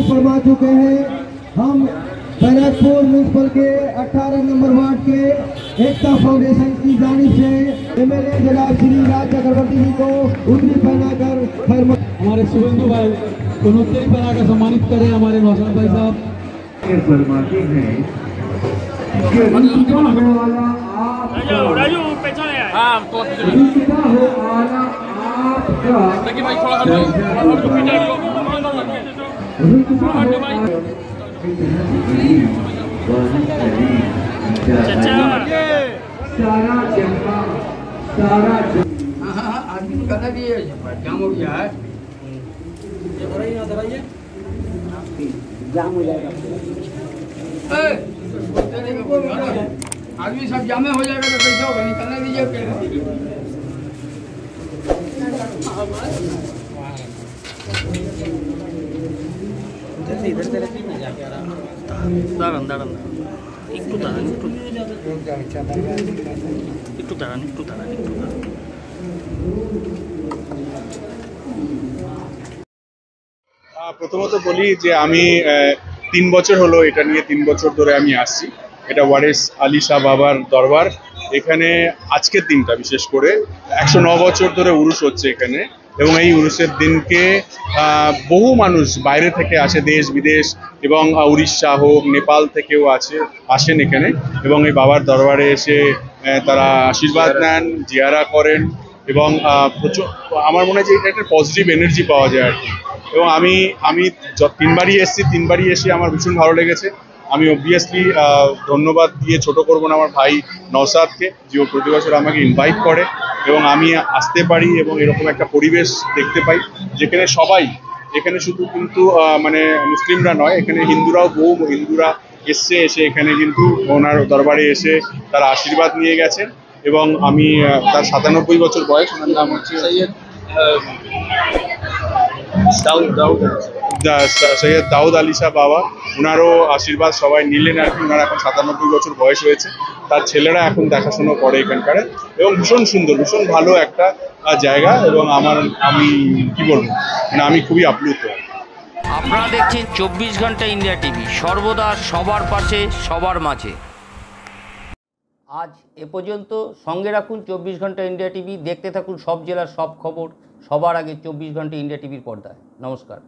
फरमा चुके हैं हम बैरकपुर म्यूनसिपल के 18 नंबर वार्ड के एकता फाउंडेशन की जानिब से एमएलए जनाब श्री राज चक्रवर्ती जी को उत्तरी पहनाकर हमारे शुभेंदु भाई को उत्तरी पहनाकर सम्मानित करें। हमारे नौशाद भाई साहब फरमाते हैं आदमी कहता कि जाम हो गया है, जाम हो जाएगा। आदमी सब जामे हो जाएगा तो कैसे होगा? निकलने दीजिए। इधर से रखी ना जाके आराम दाঁড়ান দাঁড়ান একটু দাঁড়ান একটু দাঁড়ান প্রথমত বলি যে আমি 3 বছর হলো এটা নিয়ে 3 বছর ধরে আমি আসছি। এটা ওয়ারেস আলী শাহ বাবার দরবার। এখানে আজকের দিনটা বিশেষ করে 109 বছর ধরে উরুস হচ্ছে এখানে, এবং এই উরুসের দিনকে বহু মানুষ বাইরে থেকে আসে, দেশ বিদেশ এবং উড়িষ্যা হোক নেপাল থেকেও আসেন এখানে, এবং এই বাবার দরবারে এসে তারা আশীর্বাদ নেন, জিয়ারা করেন, এবং প্রচুর আমার মনে হয় যে এটা একটা পজিটিভ এনার্জি পাওয়া যায় আর কি। এবং আমি 3বারই এসেছি, 3বারই এসে আমার ভীষণ ভালো লেগেছে। আমি অবভিয়াসলি ধন্যবাদ দিয়ে ছোট করবো না আমার ভাই নওশাদকে, যে ও প্রতি বছর আমাকে ইনভাইট করে এবং আমি আসতে পারি এবং এরকম একটা পরিবেশ দেখতে পাই যেখানে সবাই, এখানে শুধু কিন্তু মানে মুসলিমরা নয়, এখানে হিন্দুরাও, বহু হিন্দুরা এসে এখানে কিন্তু ওনার দরবারে এসে তারা আশীর্বাদ নিয়ে গেছেন। এবং আমি তার 97 বছর বয়স, ওনার নাম হচ্ছে সৈয়দ দাউদ আলী শাহ বাবা। ওনারও আশীর্বাদ সবাই নিলেন আর কি। ওনার এখন 97 বছর বয়স হয়েছে, তার ছেলেরা এখন দেখাশোনা করে এখানকার, এবং ভীষণ সুন্দর, ভীষণ ভালো একটা জায়গা। এবং আমি কি বলবো, মানে আমি খুবই আপ্লুত। আপনারা দেখছেন 24 ঘন্টা ইন্ডিয়া টিভি, সর্বদা সবার পাশে সবার মাঝে। আজ এ পর্যন্ত। সঙ্গে রাখুন 24 ঘন্টা ইন্ডিয়া টিভি, দেখতে থাকুন সব জেলার সব খবর সবার আগে 24 ঘন্টা ইন্ডিয়া টিভির পর্দায়। নমস্কার।